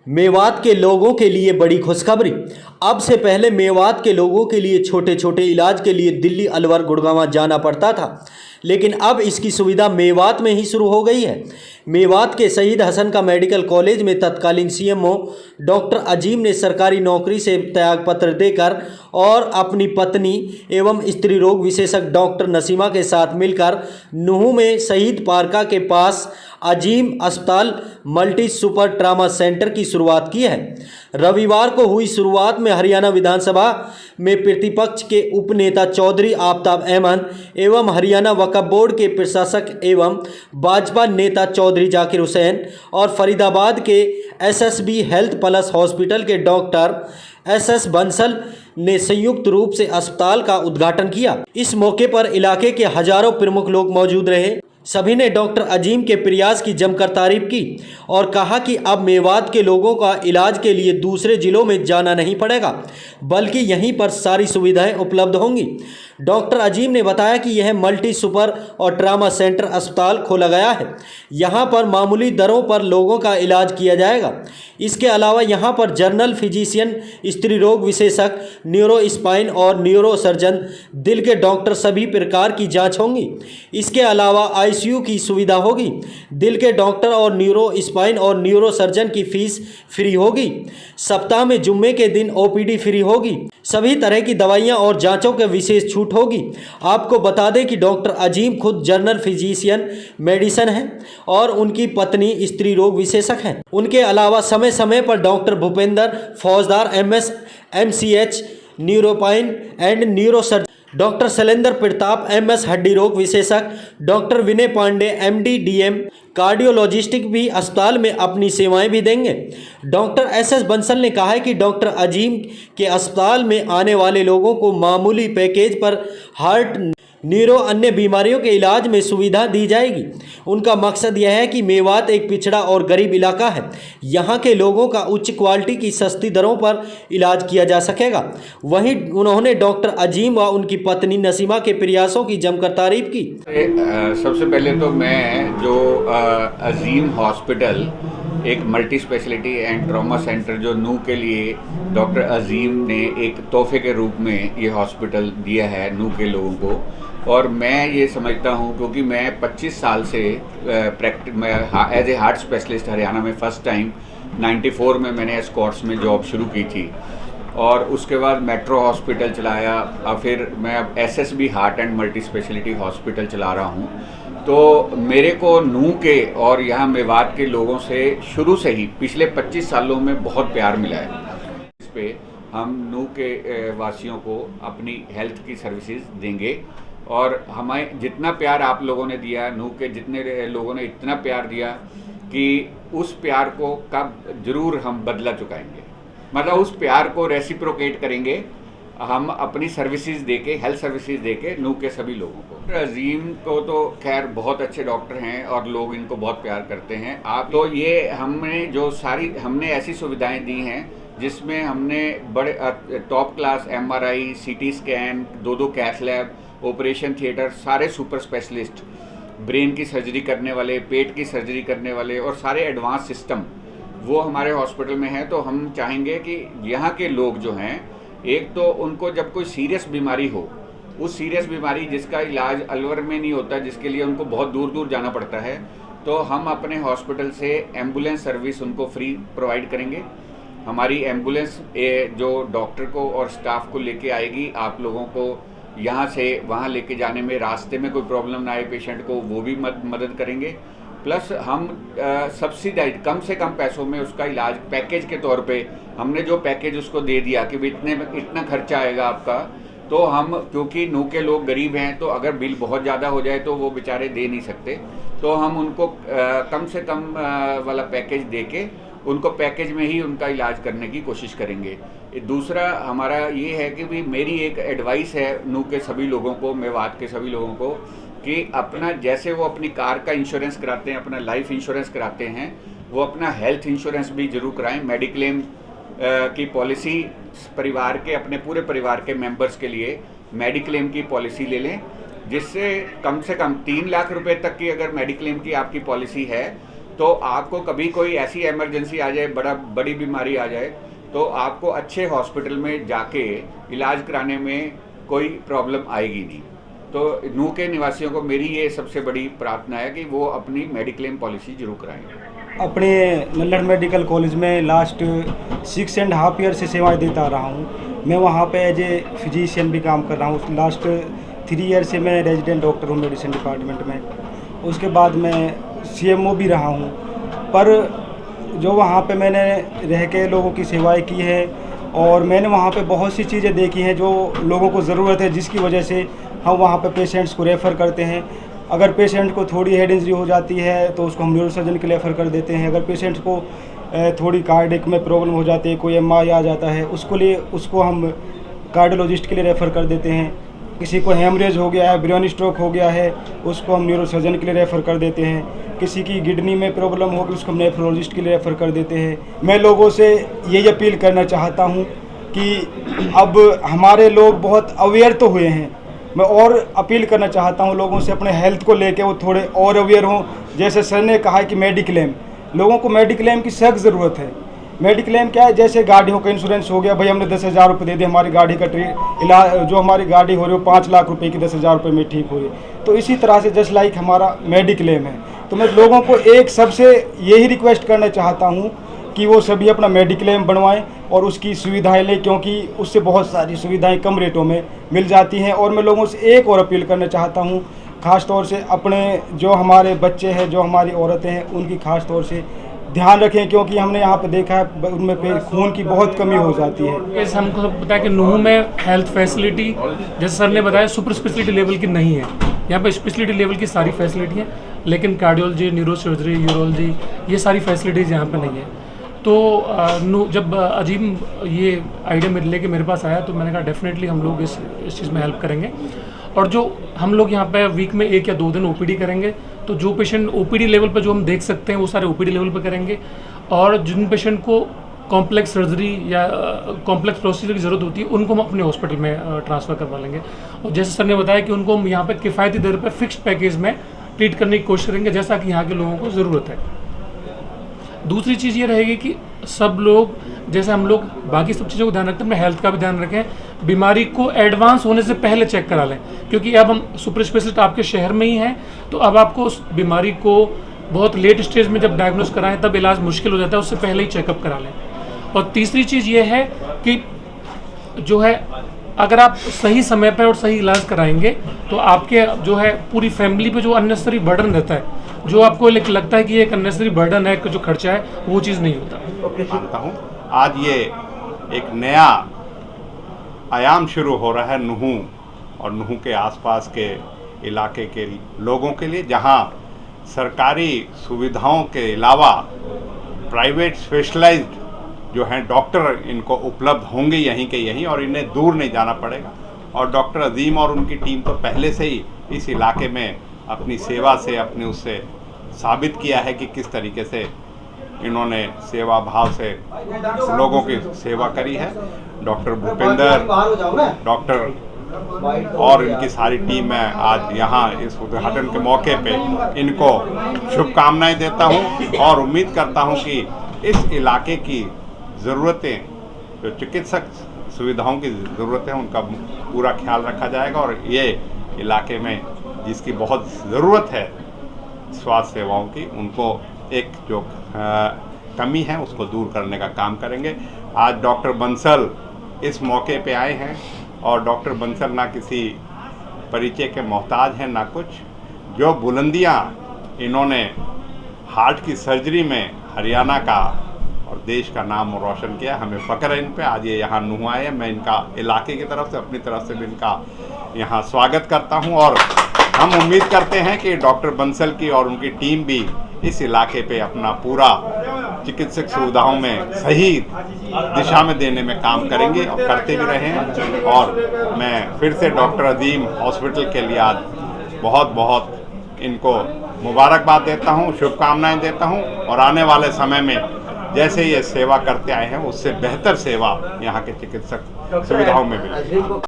मेवात के लोगों के लिए बड़ी खुशखबरी। अब से पहले मेवात के लोगों के लिए छोटे छोटे इलाज के लिए दिल्ली, अलवर, गुड़गांव जाना पड़ता था, लेकिन अब इसकी सुविधा मेवात में ही शुरू हो गई है। मेवात के शहीद हसन का मेडिकल कॉलेज में तत्कालीन सीएमओ डॉक्टर अजीम ने सरकारी नौकरी से त्यागपत्र देकर और अपनी पत्नी एवं स्त्री रोग विशेषज्ञ डॉक्टर नसीमा के साथ मिलकर नूह में शहीद पार्का के पास अजीम अस्पताल मल्टी सुपर ट्रामा सेंटर की शुरुआत की है। रविवार को हुई शुरुआत में हरियाणा विधानसभा में प्रतिपक्ष के उपनेता चौधरी आफताब अहमद एवं हरियाणा वक्फ बोर्ड के प्रशासक एवं भाजपा नेता चौधरी जाकिर हुसैन और फरीदाबाद के एसएसबी हेल्थ प्लस हॉस्पिटल के डॉक्टर एसएस बंसल ने संयुक्त रूप से अस्पताल का उद्घाटन किया। इस मौके पर इलाके के हजारों प्रमुख लोग मौजूद रहे। सभी ने डॉक्टर अजीम के प्रयास की जमकर तारीफ की और कहा कि अब मेवात के लोगों का इलाज के लिए दूसरे जिलों में जाना नहीं पड़ेगा, बल्कि यहीं पर सारी सुविधाएं उपलब्ध होंगी। डॉक्टर अजीम ने बताया कि यह मल्टी सुपर और ट्रामा सेंटर अस्पताल खोला गया है। यहां पर मामूली दरों पर लोगों का इलाज किया जाएगा। इसके अलावा यहां पर जनरल फिजिशियन, स्त्री रोग विशेषज्ञ, न्यूरो स्पाइन और न्यूरो सर्जन, दिल के डॉक्टर, सभी प्रकार की जांच होंगी। इसके अलावा आईसीयू की सुविधा होगी। दिल के डॉक्टर और न्यूरो स्पाइन और न्यूरो सर्जन की फीस फ्री होगी। सप्ताह में जुम्मे के दिन ओपीडी फ्री होगी। सभी तरह की दवाइयां और जांचों के विशेष छूट होगी। आपको बता दें कि डॉक्टर अजीम खुद जनरल फिजिशियन मेडिसिन हैं और उनकी पत्नी स्त्री रोग विशेषज्ञ हैं। उनके अलावा समय समय पर doctor Bhupendra Faujdar MS MCH neurospine and neurosurgeon, doctor Shailendra Pratap MS हड्डी रोग विशेषज्ञ, doctor Vinay Pandey MD DM cardiologist भी अस्पताल में अपनी सेवाएं भी देंगे। डॉक्टर SS बंसल ने कहा है कि डॉक्टर अजीम के अस्पताल में आने वाले लोगों को मामूली पैकेज पर हार्ट, न्यूरो, अन्य बीमारियों के इलाज में सुविधा दी जाएगी। उनका मकसद यह है कि मेवात एक पिछड़ा और गरीब इलाका है, यहाँ के लोगों का उच्च क्वालिटी की सस्ती दरों पर इलाज किया जा सकेगा। वहीं उन्होंने डॉक्टर अजीम व उनकी पत्नी नसीमा के प्रयासों की जमकर तारीफ की। सबसे पहले तो मैं जो अजीम हॉस्पिटल एक multi speciality and trauma centre जो नूह के लिए डॉक्टर अजीम ने एक तोहफे के रूप में ये हॉस्पिटल दिया है नूह के लोगों को, और मैं ये समझता हूँ क्योंकि मैं 25 साल से as a heart specialist Haryana में फर्स्ट टाइम 94 में मैंने एस्कॉर्ट्स में जॉब शुरू की थी और उसके बाद मेट्रो हॉस्पिटल चलाया और फिर मैं अब SSB heart and multi speciality hospital चला रहा हूँ। तो मेरे को नूह के और यहाँ मेवात के लोगों से शुरू से ही पिछले 25 सालों में बहुत प्यार मिला है। इस पे हम नूह के वासियों को अपनी हेल्थ की सर्विसेज देंगे और हमें जितना प्यार आप लोगों ने दिया, नूह के जितने लोगों ने इतना प्यार दिया कि उस प्यार को कब जरूर हम बदला चुकाएंगे, मतलब उस प्यार को रेसिप्रोकेट करेंगे हम अपनी सर्विसेज देके, हेल्थ सर्विसेज देके नूह के सभी लोगों को। डॉक्टर अजीम को तो खैर बहुत अच्छे डॉक्टर हैं और लोग इनको बहुत प्यार करते हैं। आप तो ये हमने ऐसी सुविधाएं दी हैं जिसमें हमने बड़े top class MRI, CT scan, 2 cath lab, operation theatre, सारे सुपर स्पेशलिस्ट, ब्रेन की सर्जरी करने वाले, पेट की सर्जरी करने वाले और सारे एडवांस सिस्टम वो हमारे हॉस्पिटल में है। तो हम चाहेंगे कि यहाँ के लोग जो हैं, एक तो उनको जब कोई सीरियस बीमारी हो, उस सीरियस बीमारी जिसका इलाज अलवर में नहीं होता, जिसके लिए उनको बहुत दूर दूर जाना पड़ता है, तो हम अपने हॉस्पिटल से एम्बुलेंस सर्विस उनको फ्री प्रोवाइड करेंगे। हमारी एम्बुलेंस जो डॉक्टर को और स्टाफ को लेके आएगी, आप लोगों को यहाँ से वहाँ लेके जाने में रास्ते में कोई प्रॉब्लम ना आए पेशेंट को, वो भी मदद करेंगे। प्लस हम सब्सिडाइज कम से कम पैसों में उसका इलाज पैकेज के तौर पे हमने जो पैकेज उसको दे दिया कि इतना खर्चा आएगा आपका, तो हम क्योंकि नूह के लोग गरीब हैं तो अगर बिल बहुत ज़्यादा हो जाए तो वो बेचारे दे नहीं सकते, तो हम उनको कम से कम वाला पैकेज दे के उनको पैकेज में ही उनका इलाज करने की कोशिश करेंगे। दूसरा हमारा ये है कि भी मेरी एक एडवाइस है नूह के सभी लोगों को, मेवात के सभी लोगों को, कि अपना जैसे वो अपनी कार का इंश्योरेंस कराते हैं, अपना लाइफ इंश्योरेंस कराते हैं, वो अपना हेल्थ इंश्योरेंस भी जरूर कराएं। मेडिक्लेम की पॉलिसी परिवार के, अपने पूरे परिवार के मेंबर्स के लिए मेडिक्लेम की पॉलिसी ले लें, जिससे कम से कम 3 लाख रुपए तक की अगर मेडिक्लेम की आपकी पॉलिसी है तो आपको कभी कोई ऐसी इमरजेंसी आ जाए, बड़ी बीमारी आ जाए, तो आपको अच्छे हॉस्पिटल में जाके इलाज कराने में कोई प्रॉब्लम आएगी नहीं। तो नूह के निवासियों को मेरी ये सबसे बड़ी प्रार्थना है कि वो अपनी मेडिक्लेम पॉलिसी जरूर कराएं। अपने नल्लड़ मेडिकल कॉलेज में लास्ट 6.5 ईयर से सेवाएं देता आ रहा हूँ। मैं वहाँ पे एज ए फिजिशियन भी काम कर रहा हूँ। लास्ट 3 ईयर से मैं रेजिडेंट डॉक्टर हूँ मेडिसिन डिपार्टमेंट में। उसके बाद मैं CMO भी रहा हूँ। पर जो वहाँ पे मैंने रह के लोगों की सेवाएं की है और मैंने वहाँ पे बहुत सी चीज़ें देखी हैं जो लोगों को ज़रूरत है, जिसकी वजह से हम वहाँ पे पेशेंट्स को रेफ़र करते हैं। अगर पेशेंट को थोड़ी हेड इंजरी हो जाती है तो उसको हम न्यूरोसर्जन के लिए रेफ़र कर देते हैं। अगर पेशेंट को थोड़ी कार्डियक में प्रॉब्लम हो जाती है, कोई MI आ जाता है, उसको हम कार्डियोलॉजिस्ट के लिए रेफ़र कर देते हैं। किसी को हेमरेज हो गया है, ब्रेन स्ट्रोक हो गया है, उसको हम न्यूरोसर्जन के लिए रेफ़र कर देते हैं। किसी की किडनी में प्रॉब्लम होगी, उसको हम नेफ्रोलॉजिस्ट के लिए रेफ़र कर देते हैं। मैं लोगों से यही अपील करना चाहता हूँ कि अब हमारे लोग बहुत अवेयर तो हुए हैं। मैं और अपील करना चाहता हूँ लोगों से, अपने हेल्थ को लेके वो थोड़े और अवेयर हों। जैसे सर ने कहा है कि मेडिक्लेम, लोगों को मेडिक्लेम की सख्त ज़रूरत है। मेडिक्लेम क्या है, जैसे गाड़ियों का इंश्योरेंस हो गया, भाई हमने 10,000 रुपये दे दिए, हमारी गाड़ी का इलाज, जो हमारी गाड़ी हो रही है 5 लाख रुपए की 10,000 रुपये में ठीक हो रही है। तो इसी तरह से जस्ट लाइक हमारा मेडिक्लेम है। तो मैं लोगों को एक सबसे यही रिक्वेस्ट करना चाहता हूँ कि वो सभी अपना मेडिक्लेम बनवाएं और उसकी सुविधाएं लें, क्योंकि उससे बहुत सारी सुविधाएं कम रेटों में मिल जाती हैं। और मैं लोगों से एक और अपील करना चाहता हूँ, ख़ास तौर से अपने जो हमारे बच्चे हैं, जो हमारी औरतें हैं, उनकी ख़ास तौर से ध्यान रखें, क्योंकि हमने यहाँ पे देखा है उनमें खून की बहुत कमी हो जाती है। जैसे हमको सब पता है कि नूह में हेल्थ फैसिलिटी, जैसे सर ने बताया, सुपर स्पेशलिटी लेवल की नहीं है। यहाँ पे स्पेशलिटी लेवल की सारी फैसिलिटी हैं, लेकिन कार्डियोलॉजी, न्यूरोसर्जरी, यूरोलॉजी, ये सारी फैसिलिटीज़ यहाँ पे नहीं है। तो जब अजीम ये आइडिया लेके मेरे पास आया तो मैंने कहा डेफिनेटली हम लोग इस चीज़ में हेल्प करेंगे। और जो हम लोग यहाँ पे वीक में 1 या 2 दिन OPD करेंगे, तो जो पेशेंट OPD लेवल पे जो हम देख सकते हैं वो सारे OPD लेवल पे करेंगे। और जिन पेशेंट को कॉम्प्लेक्स सर्जरी या कॉम्प्लेक्स प्रोसीजर की ज़रूरत होती है, उनको हम अपने हॉस्पिटल में ट्रांसफ़र करवा लेंगे। और जैसे सर ने बताया कि उनको हम यहाँ पे किफ़ायती दर पर फिक्स्ड पैकेज में ट्रीट करने की कोशिश करेंगे, जैसा कि यहाँ के लोगों को ज़रूरत है। दूसरी चीज़ ये रहेगी कि सब लोग, जैसे हम लोग बाकी सब चीज़ों को ध्यान रखते हैं, अपने हेल्थ का भी ध्यान रखें। बीमारी को एडवांस होने से पहले चेक करा लें, क्योंकि अब हम सुपर स्पेशलिस्ट आपके शहर में ही हैं, तो अब आपको उस बीमारी को बहुत लेट स्टेज में जब डायग्नोस कराएं तब इलाज मुश्किल हो जाता है, उससे पहले ही चेकअप करा लें। और तीसरी चीज़ ये है कि जो है, अगर आप सही समय पर और सही इलाज कराएंगे तो आपके जो है पूरी फैमिली पे जो अननेसेसरी बर्डन रहता है, जो आपको लगता है कि एक अननेसेसरी बर्डन है, जो खर्चा है, वो चीज़ नहीं होता। मानता हूँ आज ये एक नया आयाम शुरू हो रहा है नूह और नूह के आसपास के इलाके के लोगों के लिए, जहाँ सरकारी सुविधाओं के अलावा प्राइवेट स्पेशलाइज्ड जो हैं डॉक्टर इनको उपलब्ध होंगे यहीं के यहीं, और इन्हें दूर नहीं जाना पड़ेगा। और डॉक्टर अजीम और उनकी टीम तो पहले से ही इस इलाके में अपनी सेवा से, अपने उससे साबित किया है कि किस तरीके से इन्होंने सेवा भाव से लोगों की सेवा करी है। डॉक्टर भूपेंद्र, डॉक्टर और इनकी सारी टीम है, आज यहाँ इस उद्घाटन के मौके पे इनको शुभकामनाएं देता हूँ और उम्मीद करता हूँ कि इस इलाके की ज़रूरतें, जो चिकित्सक सुविधाओं की ज़रूरत है, उनका पूरा ख्याल रखा जाएगा। और ये इलाके में जिसकी बहुत ज़रूरत है स्वास्थ्य सेवाओं की, उनको एक जो कमी है उसको दूर करने का काम करेंगे। आज डॉक्टर बंसल इस मौके पे आए हैं और डॉक्टर बंसल ना किसी परिचय के मोहताज हैं ना कुछ। जो बुलंदियां इन्होंने हार्ट की सर्जरी में हरियाणा का और देश का नाम रोशन किया, हमें फ़ख्र है इन पे। आज ये यहाँ नूह आए हैं, मैं इनका इलाके की तरफ से, अपनी तरफ से भी इनका यहाँ स्वागत करता हूँ। और हम उम्मीद करते हैं कि डॉक्टर बंसल की और उनकी टीम भी इस इलाके पे अपना पूरा चिकित्सक सुविधाओं में सही दिशा में देने में काम करेंगे और करते भी रहे हैं। और मैं फिर से डॉक्टर अजीम हॉस्पिटल के लिए आज बहुत बहुत इनको मुबारकबाद देता हूँ, शुभकामनाएं देता हूँ। और आने वाले समय में जैसे ये सेवा करते आए हैं, उससे बेहतर सेवा यहाँ के चिकित्सक सुविधाओं में मिले।